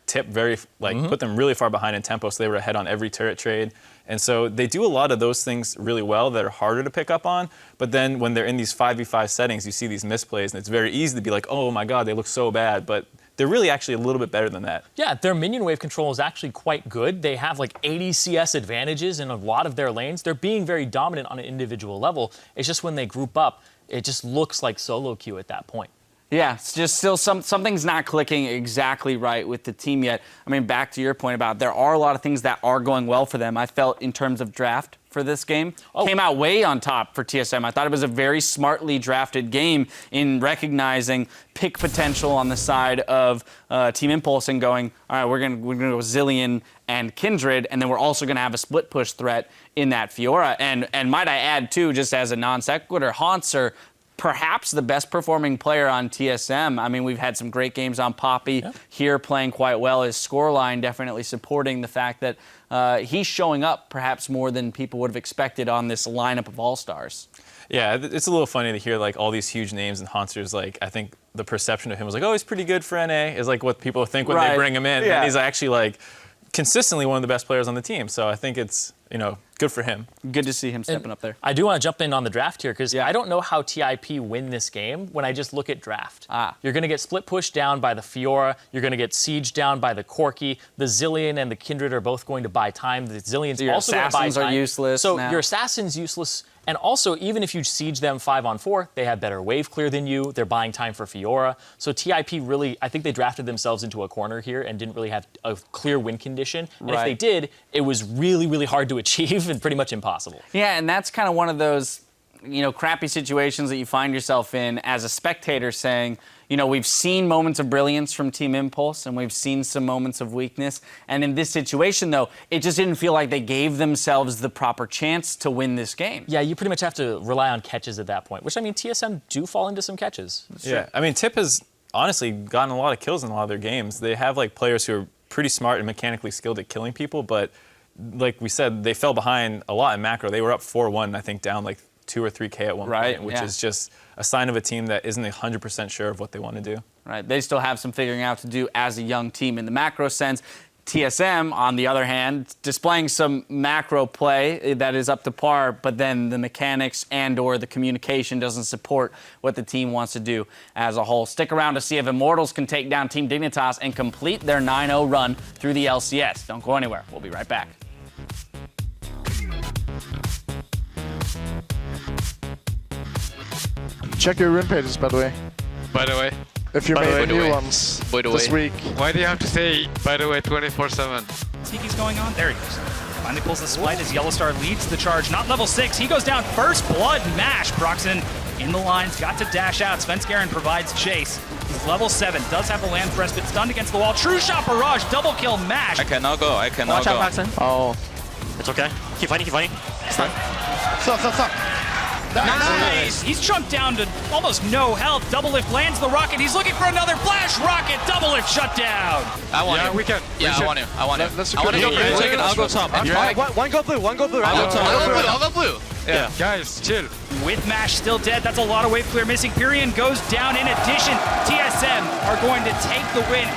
tip put them really far behind in tempo, so they were ahead on every turret trade. And so they do a lot of those things really well that are harder to pick up on. But then when they're in these 5v5 settings, you see these misplays, and it's very easy to be like, oh my God, they look so bad. But they're really actually a little bit better than that. Yeah, their minion wave control is actually quite good. They have like 80 CS advantages in a lot of their lanes. They're being very dominant on an individual level. It's just when they group up, it just looks like solo queue at that point. Yeah, it's just still something's not clicking exactly right with the team yet. I mean, back to your point about there are a lot of things that are going well for them. I felt in terms of draft for this game, came out way on top for TSM. I thought it was a very smartly drafted game in recognizing pick potential on the side of Team Impulse and going, all right, we're gonna go Zillion and Kindred, and then we're also gonna have a split push threat in that Fiora. And might I add too, just as a non sequitur, Haunter, perhaps the best performing player on TSM. I mean, we've had some great games on Poppy here playing quite well. His scoreline definitely supporting the fact that he's showing up perhaps more than people would have expected on this lineup of all-stars. Yeah, it's a little funny to hear like all these huge names and Haunter's like, I think the perception of him was like, oh, he's pretty good for NA, is like what people think when they bring him in. Yeah. And he's actually like consistently one of the best players on the team. So I think it's, you know, good for him. Good to see him stepping up there. I do want to jump in on the draft here because I don't know how TIP win this game when I just look at draft. You're going to get split pushed down by the Fiora. You're going to get siege down by the Corki. The Zillion and the Kindred are both going to buy time. The Zillion's your also going to buy time. assassins are useless So now. your assassin's useless. And also, even if you siege them 5-on-4, they have better wave clear than you. They're buying time for Fiora. So TIP really, I think they drafted themselves into a corner here and didn't really have a clear win condition. And if they did, it was really, really hard to achieve and pretty much impossible. Yeah, and that's kind of one of those, crappy situations that you find yourself in as a spectator saying, we've seen moments of brilliance from Team Impulse, and we've seen some moments of weakness. And in this situation, though, it just didn't feel like they gave themselves the proper chance to win this game. Yeah, you pretty much have to rely on catches at that point, which, I mean, TSM do fall into some catches. Yeah, I mean, Tip has honestly gotten a lot of kills in a lot of their games. They have, players who are pretty smart and mechanically skilled at killing people, but like we said, they fell behind a lot in macro. They were up 4-1, I think, down 2 or 3K at one point, which is just a sign of a team that isn't 100% sure of what they want to do. Right, they still have some figuring out to do as a young team in the macro sense. TSM, on the other hand, displaying some macro play that is up to par, but then the mechanics and/or the communication doesn't support what the team wants to do as a whole. Stick around to see if Immortals can take down Team Dignitas and complete their 9-0 run through the LCS. Don't go anywhere. We'll be right back. Check your rune pages, by the way. By the way. If you made new ones this week. Why do you have to say, by the way, 24/7? Sneaky's going on. There he goes. Finally pulls the spite as Yellowstar leads the charge. Not level 6. He goes down first blood. Mash. Proxen in the lines. Got to dash out. Svenskeren provides chase. He's level 7. Does have a land press, but stunned against the wall. True shot barrage. Double kill Mash. I cannot go. I cannot go. go. Watch out, Proxen. Oh. It's okay. Keep fighting, keep fighting. Stun. Stop. Nice! He's chunked down to almost no health. Double lift lands the rocket. He's looking for another flash rocket. Double lift shut down. I want him. We can. Yeah, I want him. I want him. Let's I want to go green. Take it. I'll go top. One go blue. I'll go top. I'll go blue. Yeah. Guys, chill. With Mash still dead, that's a lot of wave clear missing. Pyrion goes down. In addition, TSM are going to take the win.